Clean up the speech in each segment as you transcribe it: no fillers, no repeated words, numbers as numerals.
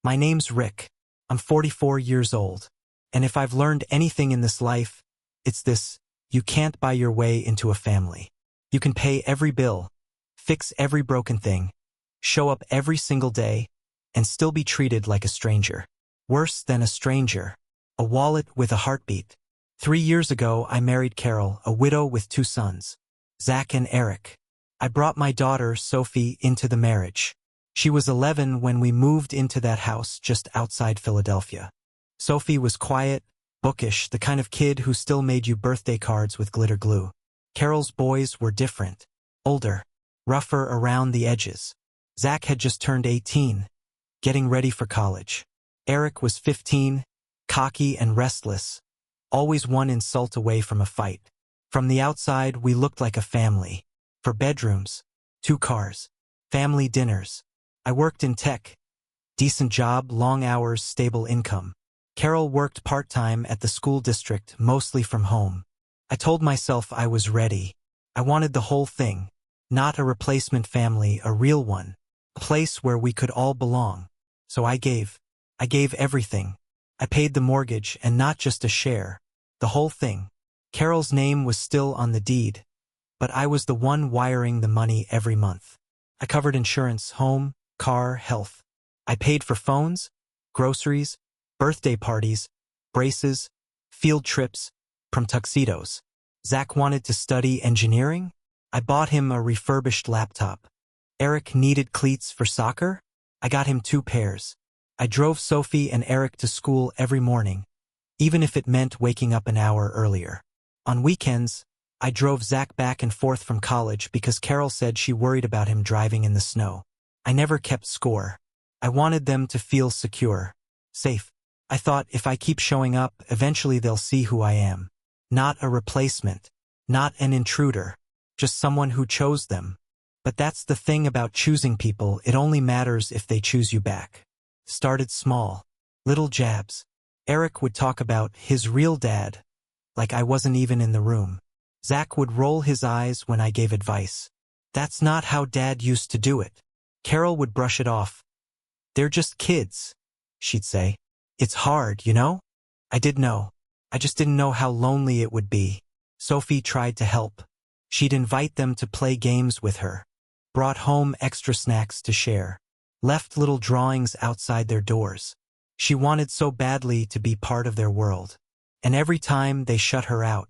My name's Rick. I'm 44 years old. And if I've learned anything in this life, it's this: you can't buy your way into a family. You can pay every bill, fix every broken thing, show up every single day, and still be treated like a stranger. Worse than a stranger. A wallet with a heartbeat. 3 years ago, I married Carol, a widow with 2 sons, Zach and Eric. I brought my daughter, Sophie, into the marriage. She was 11 when we moved into that house just outside Philadelphia. Sophie was quiet, bookish, the kind of kid who still made you birthday cards with glitter glue. Carol's boys were different, older, rougher around the edges. Zach had just turned 18, getting ready for college. Eric was 15, cocky and restless, always one insult away from a fight. From the outside, we looked like a family. 4 bedrooms, 2 cars, family dinners. I worked in tech. Decent job, long hours, stable income. Carol worked part-time at the school district, mostly from home. I told myself I was ready. I wanted the whole thing. Not a replacement family, a real one. A place where we could all belong. So I gave. I gave everything. I paid the mortgage, and not just a share. The whole thing. Carol's name was still on the deed, but I was the one wiring the money every month. I covered insurance, home, car, health. I paid for phones, groceries, birthday parties, braces, field trips, from tuxedos. Zach wanted to study engineering. I bought him a refurbished laptop. Eric needed cleats for soccer. I got him 2 pairs. I drove Sophie and Eric to school every morning, even if it meant waking up an hour earlier. On weekends, I drove Zach back and forth from college because Carol said she worried about him driving in the snow. I never kept score. I wanted them to feel secure, safe. I thought, if I keep showing up, eventually they'll see who I am. Not a replacement, not an intruder, just someone who chose them. But that's the thing about choosing people, it only matters if they choose you back. Started small, little jabs. Eric would talk about his real dad, like I wasn't even in the room. Zach would roll his eyes when I gave advice. That's not how Dad used to do it. Carol would brush it off. They're just kids, she'd say. It's hard, you know? I did know. I just didn't know how lonely it would be. Sophie tried to help. She'd invite them to play games with her. Brought home extra snacks to share. Left little drawings outside their doors. She wanted so badly to be part of their world. And every time they shut her out,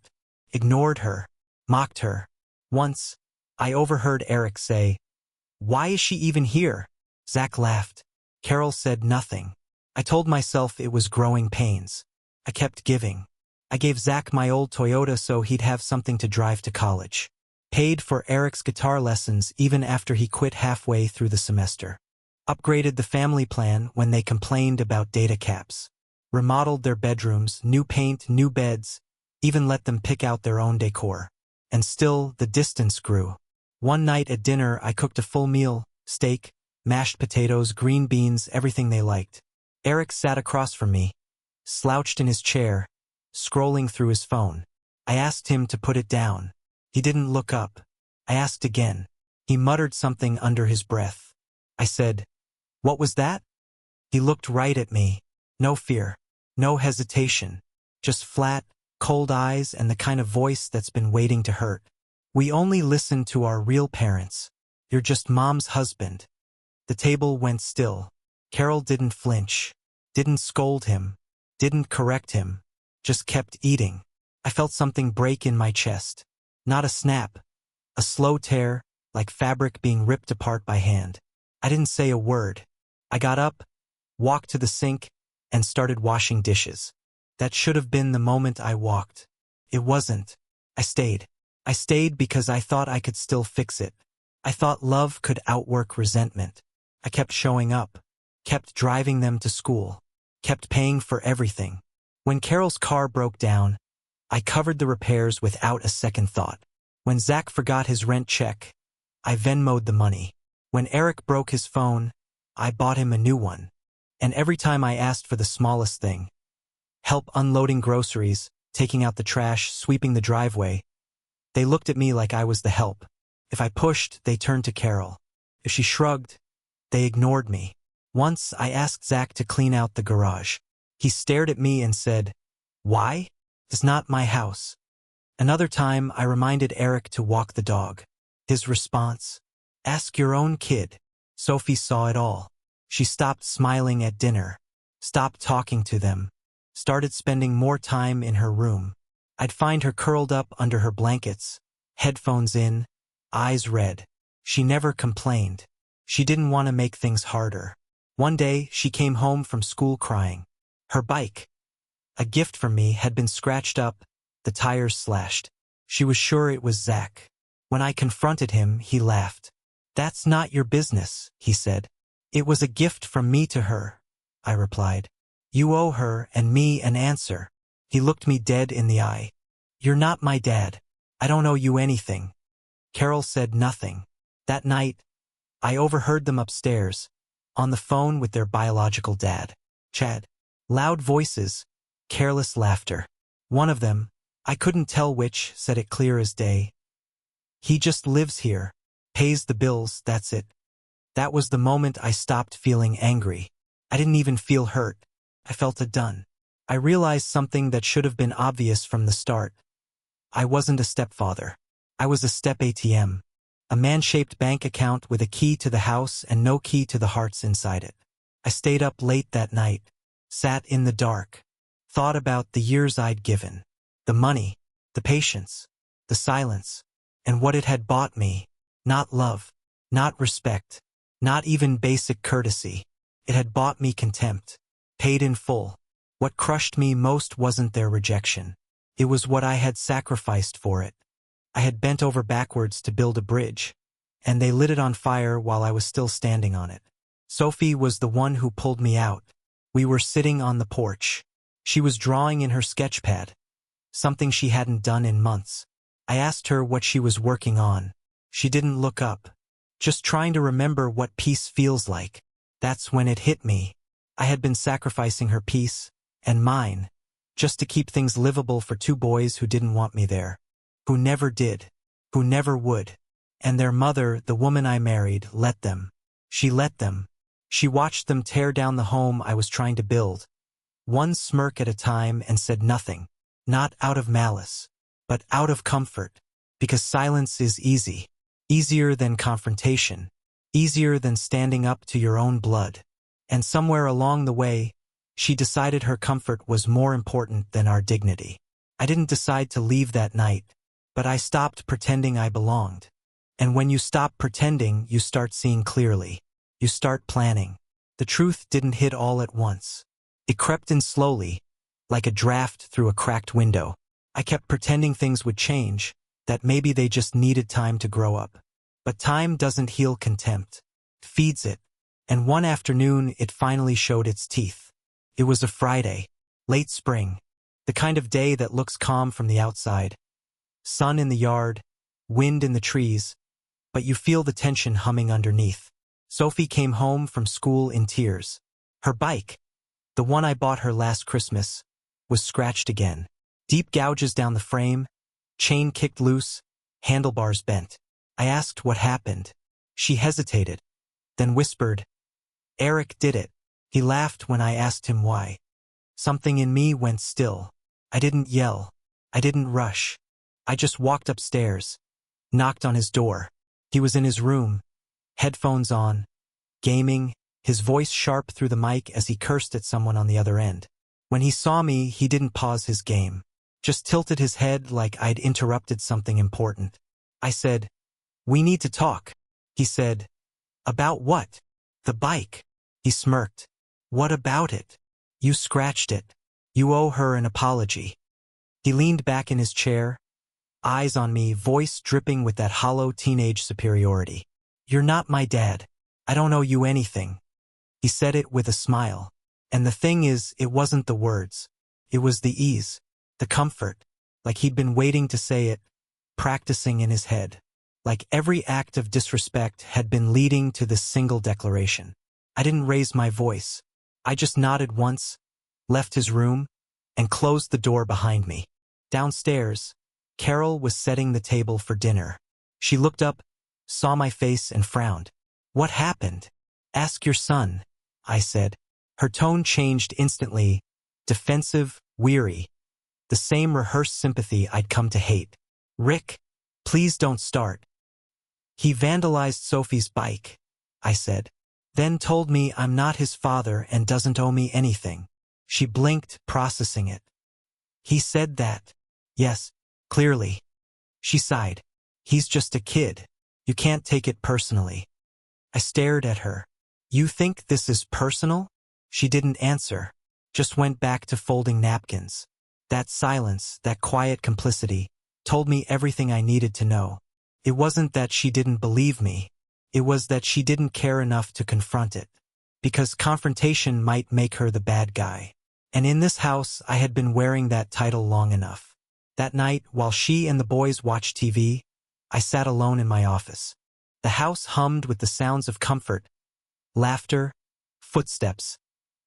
ignored her, mocked her. Once, I overheard Eric say, "Why is she even here?" Zach laughed. Carol said nothing. I told myself it was growing pains. I kept giving. I gave Zach my old Toyota so he'd have something to drive to college. Paid for Eric's guitar lessons even after he quit halfway through the semester. Upgraded the family plan when they complained about data caps. Remodeled their bedrooms, new paint, new beds, even let them pick out their own decor. And still, the distance grew. One night at dinner, I cooked a full meal, steak, mashed potatoes, green beans, everything they liked. Eric sat across from me, slouched in his chair, scrolling through his phone. I asked him to put it down. He didn't look up. I asked again. He muttered something under his breath. I said, "What was that?" He looked right at me. No fear, no hesitation, just flat, cold eyes and the kind of voice that's been waiting to hurt. "We only listen to our real parents. You're just Mom's husband." The table went still. Carol didn't flinch, didn't scold him, didn't correct him, just kept eating. I felt something break in my chest. Not a snap, a slow tear, like fabric being ripped apart by hand. I didn't say a word. I got up, walked to the sink, and started washing dishes. That should have been the moment I walked. It wasn't. I stayed. I stayed because I thought I could still fix it. I thought love could outwork resentment. I kept showing up, kept driving them to school, kept paying for everything. When Carol's car broke down, I covered the repairs without a second thought. When Zach forgot his rent check, I Venmo'd the money. When Eric broke his phone, I bought him a new one. And every time I asked for the smallest thing, help unloading groceries, taking out the trash, sweeping the driveway, they looked at me like I was the help. If I pushed, they turned to Carol. If she shrugged, they ignored me. Once I asked Zach to clean out the garage. He stared at me and said, "Why? It's not my house." Another time I reminded Eric to walk the dog. His response, "Ask your own kid." Sophie saw it all. She stopped smiling at dinner, stopped talking to them, started spending more time in her room. I'd find her curled up under her blankets, headphones in, eyes red. She never complained. She didn't want to make things harder. One day, she came home from school crying. Her bike, a gift from me, had been scratched up, the tires slashed. She was sure it was Zach. When I confronted him, he laughed. "That's not your business," he said. "It was a gift from me to her," I replied. "You owe her and me an answer." He looked me dead in the eye. "You're not my dad. I don't owe you anything." Carol said nothing. That night, I overheard them upstairs, on the phone with their biological dad, Chad. Loud voices, careless laughter. One of them, I couldn't tell which, said it clear as day. "He just lives here, pays the bills, that's it." That was the moment I stopped feeling angry. I didn't even feel hurt. I felt done. I realized something that should have been obvious from the start. I wasn't a stepfather. I was a step ATM. A man-shaped bank account with a key to the house and no key to the hearts inside it. I stayed up late that night, sat in the dark, thought about the years I'd given, the money, the patience, the silence, and what it had bought me. Not love, not respect, not even basic courtesy. It had bought me contempt, paid in full. What crushed me most wasn't their rejection. It was what I had sacrificed for it. I had bent over backwards to build a bridge, and they lit it on fire while I was still standing on it. Sophie was the one who pulled me out. We were sitting on the porch. She was drawing in her sketch pad, something she hadn't done in months. I asked her what she was working on. She didn't look up, just trying to remember what peace feels like. That's when it hit me. I had been sacrificing her peace, and mine, just to keep things livable for two boys who didn't want me there. Who never did, who never would. And their mother, the woman I married, let them. She let them. She watched them tear down the home I was trying to build, one smirk at a time, and said nothing. Not out of malice, but out of comfort. Because silence is easy. Easier than confrontation. Easier than standing up to your own blood. And somewhere along the way, she decided her comfort was more important than our dignity. I didn't decide to leave that night, but I stopped pretending I belonged. And when you stop pretending, you start seeing clearly. You start planning. The truth didn't hit all at once. It crept in slowly, like a draft through a cracked window. I kept pretending things would change, that maybe they just needed time to grow up. But time doesn't heal contempt. It feeds it. And one afternoon, it finally showed its teeth. It was a Friday, late spring, the kind of day that looks calm from the outside. Sun in the yard, wind in the trees, but you feel the tension humming underneath. Sophie came home from school in tears. Her bike, the one I bought her last Christmas, was scratched again. Deep gouges down the frame, chain kicked loose, handlebars bent. I asked what happened. She hesitated, then whispered, "Eric did it." He laughed when I asked him why. Something in me went still. I didn't yell. I didn't rush. I just walked upstairs, knocked on his door. He was in his room, headphones on, gaming, his voice sharp through the mic as he cursed at someone on the other end. When he saw me, he didn't pause his game, just tilted his head like I'd interrupted something important. I said, "We need to talk." He said, "About what?" "The bike." He smirked. "What about it?" "You scratched it. You owe her an apology." He leaned back in his chair, eyes on me, voice dripping with that hollow teenage superiority. "You're not my dad. I don't owe you anything." He said it with a smile. And the thing is, it wasn't the words. It was the ease, the comfort, like he'd been waiting to say it, practicing in his head. Like every act of disrespect had been leading to this single declaration. I didn't raise my voice. I just nodded once, left his room, and closed the door behind me. Downstairs, Carol was setting the table for dinner. She looked up, saw my face, and frowned. "What happened?" "Ask your son," I said. Her tone changed instantly, defensive, weary. The same rehearsed sympathy I'd come to hate. Rick, please don't start. He vandalized Sophie's bike, I said. Then told me I'm not his father and doesn't owe me anything. She blinked, processing it. He said that. Yes, clearly. She sighed. He's just a kid. You can't take it personally. I stared at her. You think this is personal? She didn't answer, just went back to folding napkins. That silence, that quiet complicity, told me everything I needed to know. It wasn't that she didn't believe me. It was that she didn't care enough to confront it. Because confrontation might make her the bad guy. And in this house, I had been wearing that title long enough. That night, while she and the boys watched TV, I sat alone in my office. The house hummed with the sounds of comfort, laughter, footsteps,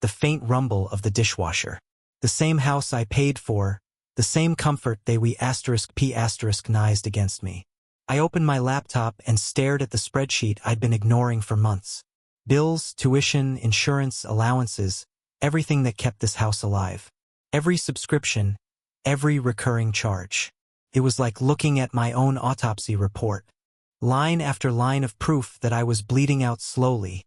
the faint rumble of the dishwasher. The same house I paid for, the same comfort they we *p*nized against me. I opened my laptop and stared at the spreadsheet I'd been ignoring for months. Bills, tuition, insurance, allowances, everything that kept this house alive. Every subscription, every recurring charge. It was like looking at my own autopsy report. Line after line of proof that I was bleeding out slowly,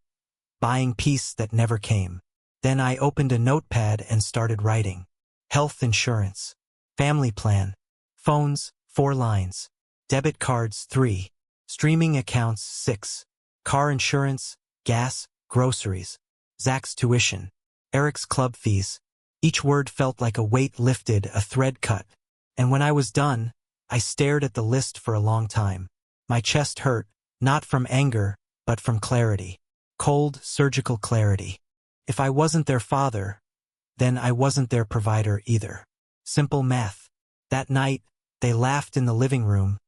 buying peace that never came. Then I opened a notepad and started writing. Health insurance. Family plan. Phones, 4 lines. Debit cards, 3. Streaming accounts, 6. Car insurance, gas, groceries. Zach's tuition. Eric's club fees. Each word felt like a weight lifted, a thread cut. And when I was done, I stared at the list for a long time. My chest hurt, not from anger, but from clarity. Cold, surgical clarity. If I wasn't their father, then I wasn't their provider either. Simple math. That night, they laughed in the living room,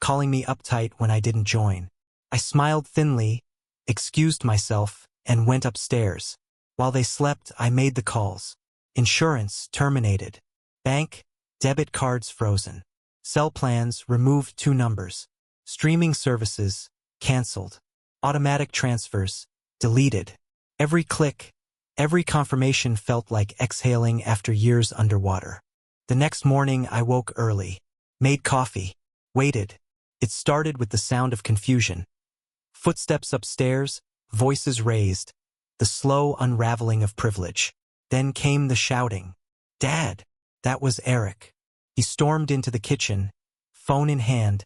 calling me uptight when I didn't join. I smiled thinly, excused myself, and went upstairs. While they slept, I made the calls. Insurance terminated. Bank, debit cards frozen. Cell plans removed 2 numbers. Streaming services canceled. Automatic transfers deleted. Every click, every confirmation felt like exhaling after years underwater. The next morning I woke early, made coffee, waited. It started with the sound of confusion. Footsteps upstairs, voices raised, the slow unraveling of privilege. Then came the shouting. Dad! That was Eric. He stormed into the kitchen, phone in hand,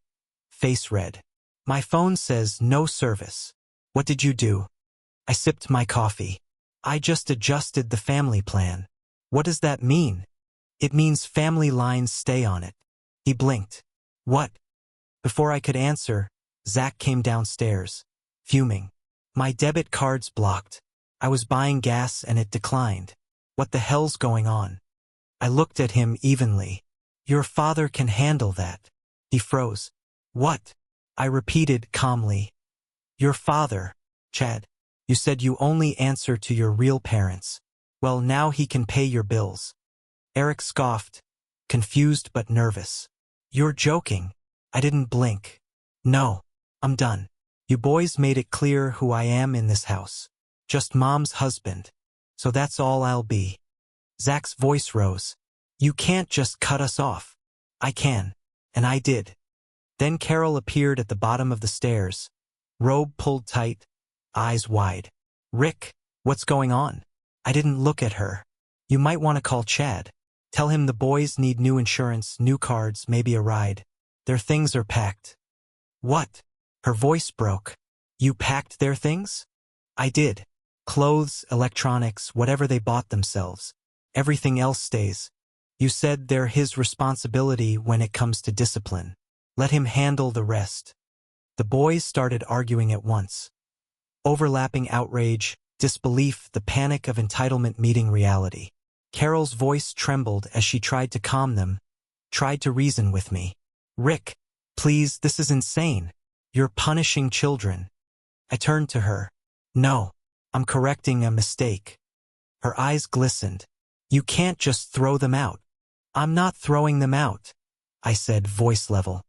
face red. My phone says no service. What did you do? I sipped my coffee. I just adjusted the family plan. What does that mean? It means family lines stay on it. He blinked. What? Before I could answer, Zach came downstairs, fuming. My debit card's blocked. I was buying gas and it declined. What the hell's going on? I looked at him evenly. Your father can handle that. He froze. What? I repeated calmly. Your father, Chad. You said you only answer to your real parents. Well, now he can pay your bills. Eric scoffed, confused but nervous. You're joking. I didn't blink. No, I'm done. You boys made it clear who I am in this house. Just Mom's husband. So that's all I'll be. Zach's voice rose. You can't just cut us off. I can. And I did. Then Carol appeared at the bottom of the stairs, robe pulled tight, eyes wide. Rick, what's going on? I didn't look at her. You might want to call Chad. Tell him the boys need new insurance, new cards, maybe a ride. Their things are packed. What? Her voice broke. You packed their things? I did. Clothes, electronics, whatever they bought themselves. Everything else stays. You said they're his responsibility when it comes to discipline. Let him handle the rest. The boys started arguing at once. Overlapping outrage, disbelief, the panic of entitlement meeting reality. Carol's voice trembled as she tried to calm them, tried to reason with me. Rick, please, this is insane. You're punishing children. I turned to her. No, I'm correcting a mistake. Her eyes glistened. You can't just throw them out. I'm not throwing them out, I said, voice level.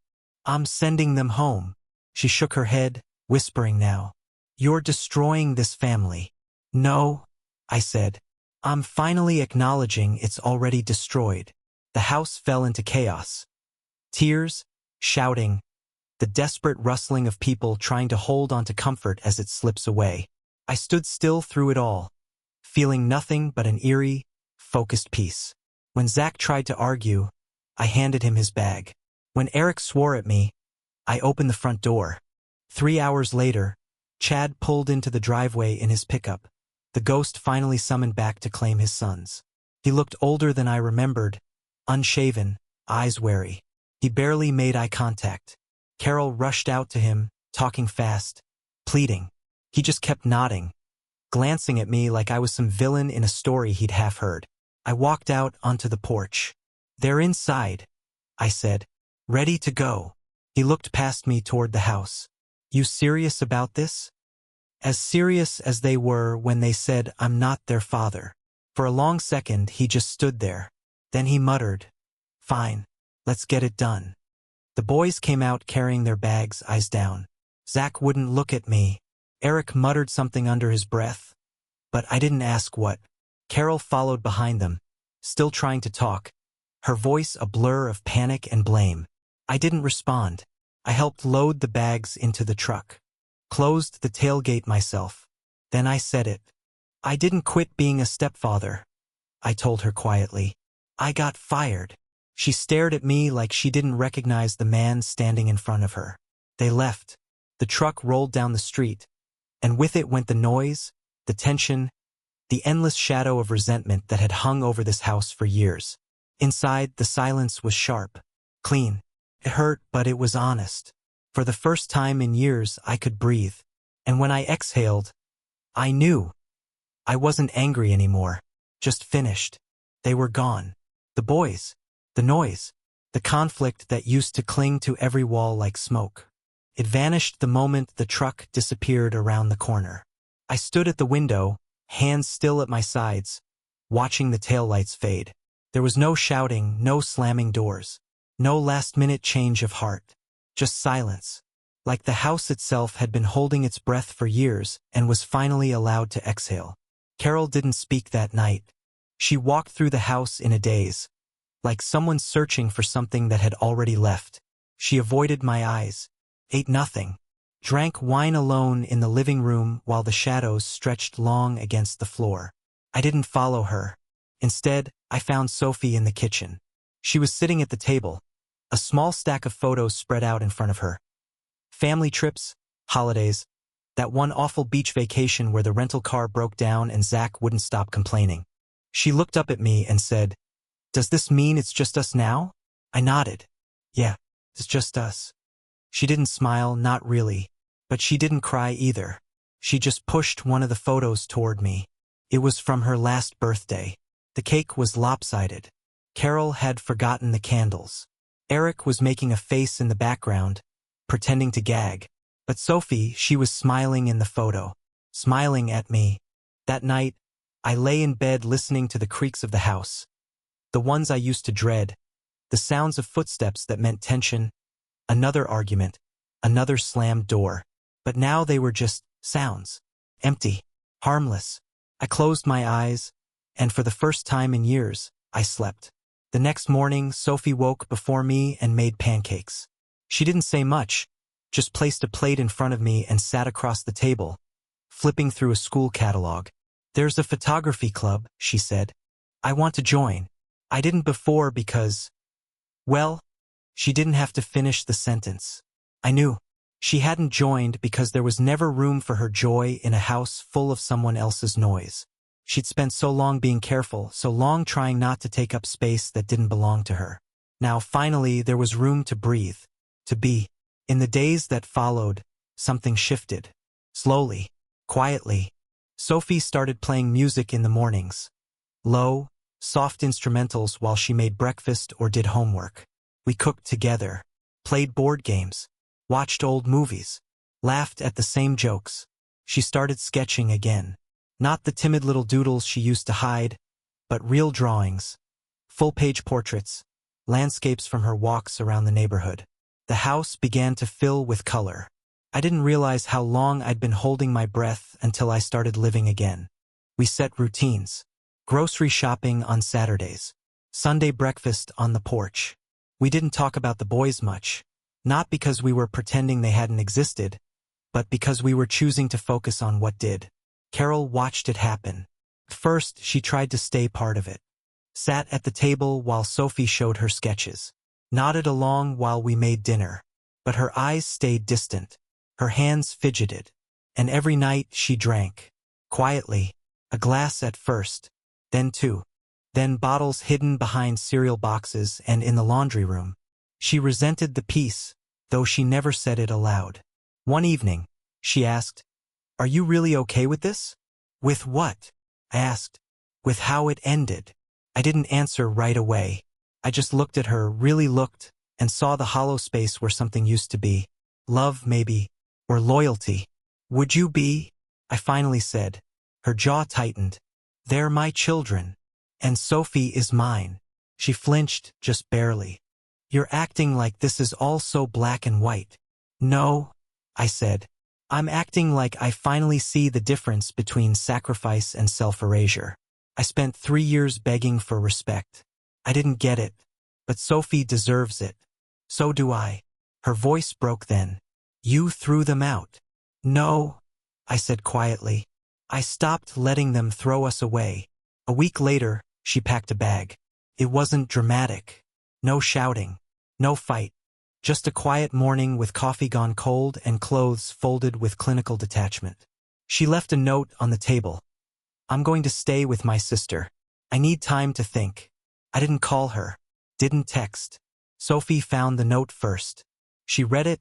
I'm sending them home. She shook her head, whispering now. You're destroying this family. No, I said. I'm finally acknowledging it's already destroyed. The house fell into chaos. Tears, shouting, the desperate rustling of people trying to hold on to comfort as it slips away. I stood still through it all, feeling nothing but an eerie, focused peace. When Zach tried to argue, I handed him his bag. When Eric swore at me, I opened the front door. 3 hours later, Chad pulled into the driveway in his pickup. The ghost finally summoned back to claim his sons. He looked older than I remembered, unshaven, eyes wary. He barely made eye contact. Carol rushed out to him, talking fast, pleading. He just kept nodding, glancing at me like I was some villain in a story he'd half heard. I walked out onto the porch. They're inside, I said, ready to go. He looked past me toward the house. You serious about this? As serious as they were when they said I'm not their father. For a long second he just stood there. Then he muttered, fine, let's get it done. The boys came out carrying their bags, eyes down. Zach wouldn't look at me. Eric muttered something under his breath, but I didn't ask what. Carol followed behind them, still trying to talk, her voice a blur of panic and blame. I didn't respond. I helped load the bags into the truck, closed the tailgate myself. Then I said it. I didn't quit being a stepfather, I told her quietly. I got fired. She stared at me like she didn't recognize the man standing in front of her. They left. The truck rolled down the street, and with it went the noise, the tension, the endless shadow of resentment that had hung over this house for years. Inside, the silence was sharp, clean. It hurt, but it was honest. For the first time in years, I could breathe. And when I exhaled, I knew. I wasn't angry anymore, just finished. They were gone. The boys, the noise, the conflict that used to cling to every wall like smoke. It vanished the moment the truck disappeared around the corner. I stood at the window, hands still at my sides, watching the taillights fade. There was no shouting, no slamming doors, no last-minute change of heart, just silence. Like the house itself had been holding its breath for years and was finally allowed to exhale. Carol didn't speak that night. She walked through the house in a daze, like someone searching for something that had already left. She avoided my eyes, ate nothing, drank wine alone in the living room while the shadows stretched long against the floor. I didn't follow her. Instead, I found Sophie in the kitchen. She was sitting at the table, a small stack of photos spread out in front of her. Family trips, holidays, that one awful beach vacation where the rental car broke down and Zach wouldn't stop complaining. She looked up at me and said, "Does this mean it's just us now?" I nodded. "Yeah, it's just us." She didn't smile, not really, but she didn't cry either. She just pushed one of the photos toward me. It was from her last birthday. The cake was lopsided. Carol had forgotten the candles. Eric was making a face in the background, pretending to gag. But Sophie, she was smiling in the photo, smiling at me. That night, I lay in bed listening to the creaks of the house, the ones I used to dread, the sounds of footsteps that meant tension, another argument, another slammed door. But now they were just sounds, empty, harmless. I closed my eyes, and for the first time in years, I slept. The next morning, Sophie woke before me and made pancakes. She didn't say much, just placed a plate in front of me and sat across the table, flipping through a school catalog. "There's a photography club," she said. "I want to join." I didn't before because, well, she didn't have to finish the sentence. I knew. She hadn't joined because there was never room for her joy in a house full of someone else's noise. She'd spent so long being careful, so long trying not to take up space that didn't belong to her. Now, finally, there was room to breathe, to be. In the days that followed, something shifted. Slowly, quietly, Sophie started playing music in the mornings. Low, soft instrumentals while she made breakfast or did homework. We cooked together, played board games, watched old movies, laughed at the same jokes. She started sketching again. Not the timid little doodles she used to hide, but real drawings, full-page portraits, landscapes from her walks around the neighborhood. The house began to fill with color. I didn't realize how long I'd been holding my breath until I started living again. We set routines. Grocery shopping on Saturdays. Sunday breakfast on the porch. We didn't talk about the boys much. Not because we were pretending they hadn't existed, but because we were choosing to focus on what did. Carol watched it happen. First, she tried to stay part of it. Sat at the table while Sophie showed her sketches. Nodded along while we made dinner. But her eyes stayed distant. Her hands fidgeted. And every night she drank. Quietly. A glass at first. Then two. Then bottles hidden behind cereal boxes and in the laundry room. She resented the peace, though she never said it aloud. One evening, she asked, "Are you really okay with this?" "With what?" I asked. "With how it ended." I didn't answer right away. I just looked at her, really looked, and saw the hollow space where something used to be. Love, maybe, or loyalty. "Would you be?" I finally said. Her jaw tightened. "They're my children. And Sophie is mine." She flinched, just barely. "You're acting like this is all so black and white." "No," I said. "I'm acting like I finally see the difference between sacrifice and self-erasure. I spent 3 years begging for respect. I didn't get it. But Sophie deserves it. So do I." Her voice broke then. "You threw them out." "No," I said quietly. "I stopped letting them throw us away." A week later, she packed a bag. It wasn't dramatic. No shouting. No fight. Just a quiet morning with coffee gone cold and clothes folded with clinical detachment. She left a note on the table. "I'm going to stay with my sister. I need time to think." I didn't call her. Didn't text. Sophie found the note first. She read it,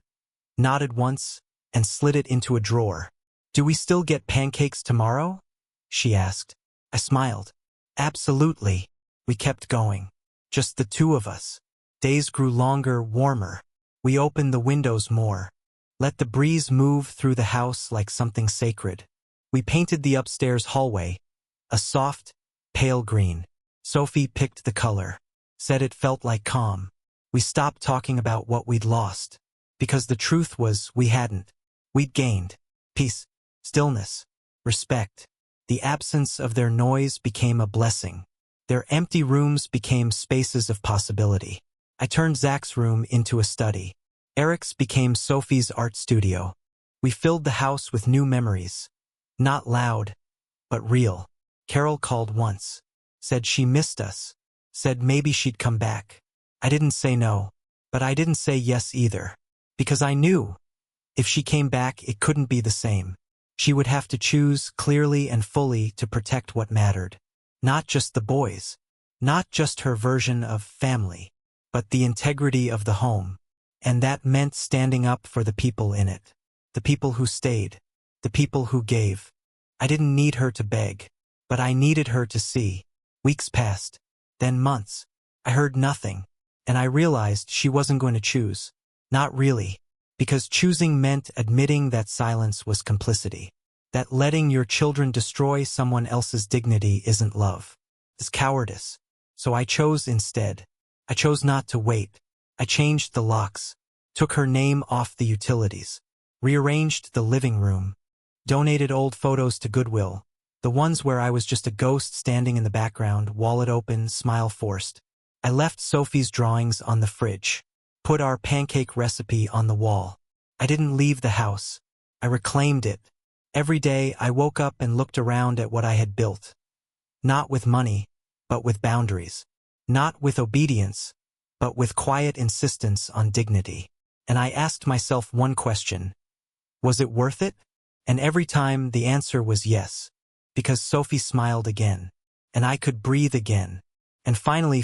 nodded once, and slid it into a drawer. "Do we still get pancakes tomorrow?" she asked. I smiled. "Absolutely." We kept going. Just the two of us. Days grew longer, warmer. We opened the windows more. Let the breeze move through the house like something sacred. We painted the upstairs hallway. A soft, pale green. Sophie picked the color. Said it felt like calm. We stopped talking about what we'd lost. Because the truth was, we hadn't. We'd gained. Peace. Stillness. Respect. The absence of their noise became a blessing. Their empty rooms became spaces of possibility. I turned Zach's room into a study. Eric's became Sophie's art studio. We filled the house with new memories. Not loud, but real. Carol called once. Said she missed us. Said maybe she'd come back. I didn't say no, but I didn't say yes either. Because I knew, if she came back, it couldn't be the same. She would have to choose clearly and fully to protect what mattered. Not just the boys. Not just her version of family. But the integrity of the home. And that meant standing up for the people in it. The people who stayed. The people who gave. I didn't need her to beg. But I needed her to see. Weeks passed. Then months. I heard nothing. And I realized she wasn't going to choose. Not really. Because choosing meant admitting that silence was complicity. That letting your children destroy someone else's dignity isn't love. It's cowardice. So I chose instead. I chose not to wait. I changed the locks. Took her name off the utilities. Rearranged the living room. Donated old photos to Goodwill. The ones where I was just a ghost standing in the background, wallet open, smile forced. I left Sophie's drawings on the fridge. Put our pancake recipe on the wall. I didn't leave the house. I reclaimed it. Every day I woke up and looked around at what I had built. Not with money, but with boundaries. Not with obedience, but with quiet insistence on dignity. And I asked myself one question. Was it worth it? And every time the answer was yes. Because Sophie smiled again. And I could breathe again. And finally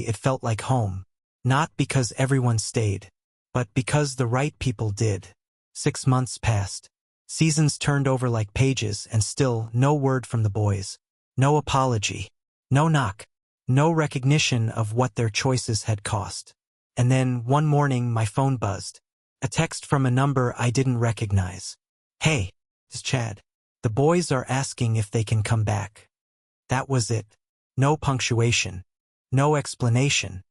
it felt like home. Not because everyone stayed, but because the right people did. 6 months passed. Seasons turned over like pages, and still no word from the boys. No apology. No knock. No recognition of what their choices had cost. And then, one morning, my phone buzzed. A text from a number I didn't recognize. "Hey, it's Chad. The boys are asking if they can come back." That was it. No punctuation. No explanation.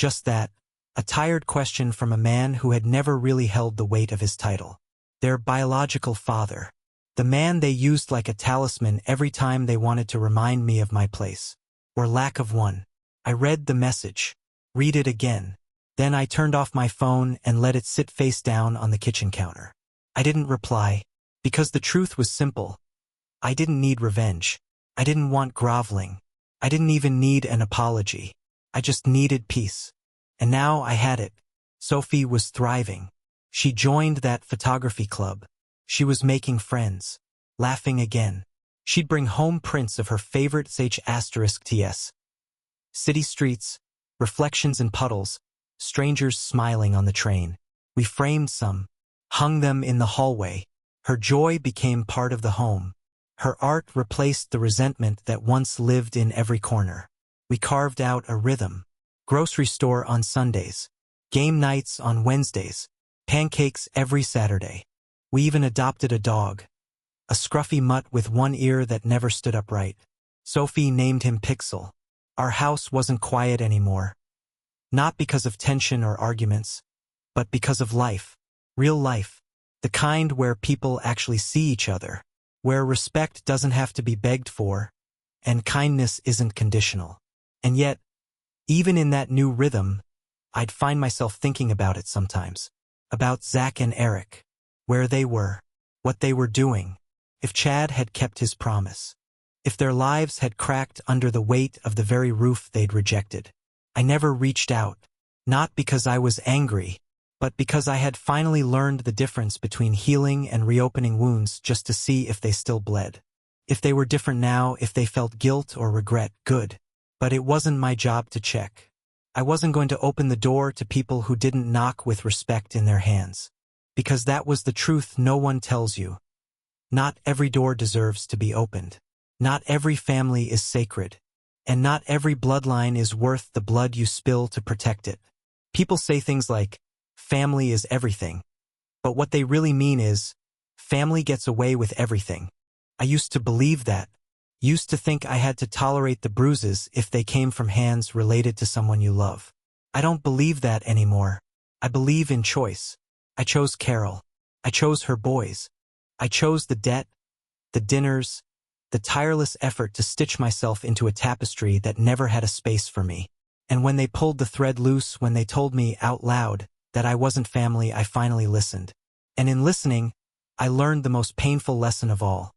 Just that. A tired question from a man who had never really held the weight of his title. Their biological father. The man they used like a talisman every time they wanted to remind me of my place. Or lack of one. I read the message. Read it again. Then I turned off my phone and let it sit face down on the kitchen counter. I didn't reply, because the truth was simple. I didn't need revenge. I didn't want groveling. I didn't even need an apology. I just needed peace. And now I had it. Sophie was thriving. She joined that photography club. She was making friends. Laughing again. She'd bring home prints of her favorite *TS. City streets, reflections in puddles, strangers smiling on the train. We framed some, hung them in the hallway. Her joy became part of the home. Her art replaced the resentment that once lived in every corner. We carved out a rhythm. Grocery store on Sundays. Game nights on Wednesdays. Pancakes every Saturday. We even adopted a dog. A scruffy mutt with one ear that never stood upright. Sophie named him Pixel. Our house wasn't quiet anymore. Not because of tension or arguments, but because of life. Real life. The kind where people actually see each other. Where respect doesn't have to be begged for, and kindness isn't conditional. And yet, even in that new rhythm, I'd find myself thinking about it sometimes. About Zach and Eric. Where they were. What they were doing. If Chad had kept his promise. If their lives had cracked under the weight of the very roof they'd rejected. I never reached out. Not because I was angry, but because I had finally learned the difference between healing and reopening wounds just to see if they still bled. If they were different now, if they felt guilt or regret, good. But it wasn't my job to check. I wasn't going to open the door to people who didn't knock with respect in their hands. Because that was the truth no one tells you. Not every door deserves to be opened. Not every family is sacred. And not every bloodline is worth the blood you spill to protect it. People say things like, family is everything. But what they really mean is, family gets away with everything. I used to believe that. Used to think I had to tolerate the bruises if they came from hands related to someone you love. I don't believe that anymore. I believe in choice. I chose Carol. I chose her boys. I chose the debt, the dinners, the tireless effort to stitch myself into a tapestry that never had a space for me. And when they pulled the thread loose, when they told me out loud that I wasn't family, I finally listened. And in listening, I learned the most painful lesson of all.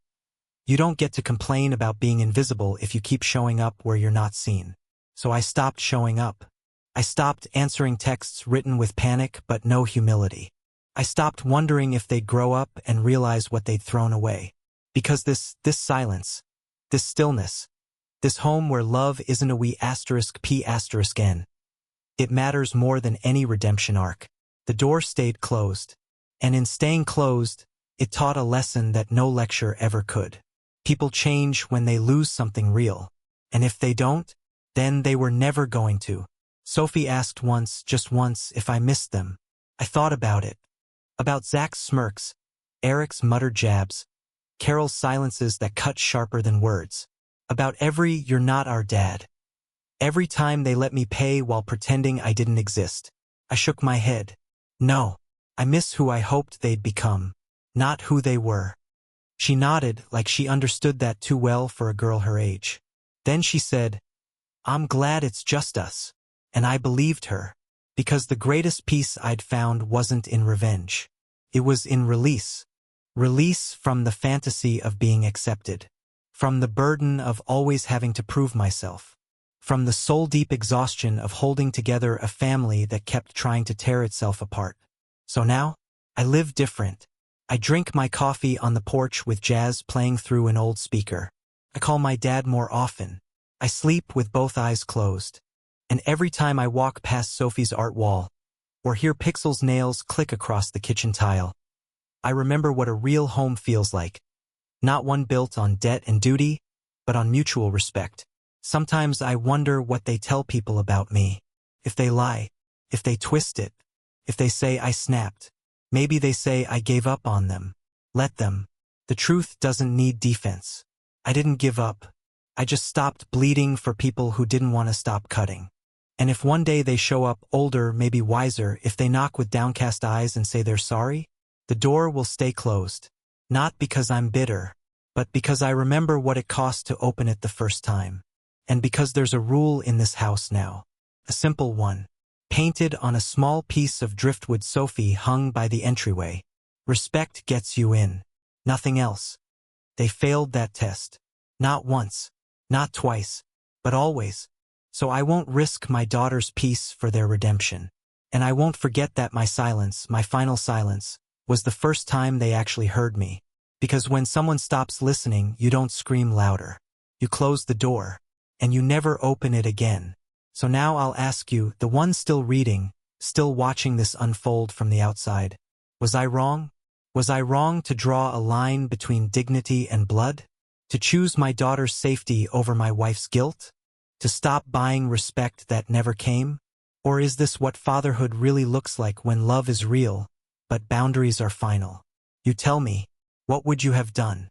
You don't get to complain about being invisible if you keep showing up where you're not seen. So I stopped showing up. I stopped answering texts written with panic but no humility. I stopped wondering if they'd grow up and realize what they'd thrown away. Because this silence, this stillness, this home where love isn't a *P***N. It matters more than any redemption arc. The door stayed closed. And in staying closed, it taught a lesson that no lecture ever could. People change when they lose something real. And if they don't, then they were never going to. Sophie asked once, just once, if I missed them. I thought about it. About Zach's smirks, Eric's muttered jabs, Carol's silences that cut sharper than words. About every "you're not our dad." Every time they let me pay while pretending I didn't exist. I shook my head. No, I miss who I hoped they'd become, not who they were. She nodded like she understood that too well for a girl her age. Then she said, I'm glad it's just us. And I believed her, because the greatest peace I'd found wasn't in revenge. It was in release. Release from the fantasy of being accepted. From the burden of always having to prove myself. From the soul-deep exhaustion of holding together a family that kept trying to tear itself apart. So now, I live different. I drink my coffee on the porch with jazz playing through an old speaker. I call my dad more often. I sleep with both eyes closed. And every time I walk past Sophie's art wall, or hear Pixel's nails click across the kitchen tile, I remember what a real home feels like. Not one built on debt and duty, but on mutual respect. Sometimes I wonder what they tell people about me. If they lie, if they twist it, if they say I snapped. Maybe they say I gave up on them. Let them. The truth doesn't need defense. I didn't give up. I just stopped bleeding for people who didn't want to stop cutting. And if one day they show up older, maybe wiser, if they knock with downcast eyes and say they're sorry, the door will stay closed. Not because I'm bitter, but because I remember what it cost to open it the first time. And because there's a rule in this house now. A simple one. Painted on a small piece of driftwood Sophie hung by the entryway. Respect gets you in. Nothing else. They failed that test. Not once. Not twice. But always. So I won't risk my daughter's peace for their redemption. And I won't forget that my silence, my final silence, was the first time they actually heard me. Because when someone stops listening, you don't scream louder. You close the door. And you never open it again. So now I'll ask you, the one still reading, still watching this unfold from the outside. Was I wrong? Was I wrong to draw a line between dignity and blood? To choose my daughter's safety over my wife's guilt? To stop buying respect that never came? Or is this what fatherhood really looks like when love is real, but boundaries are final? You tell me, what would you have done?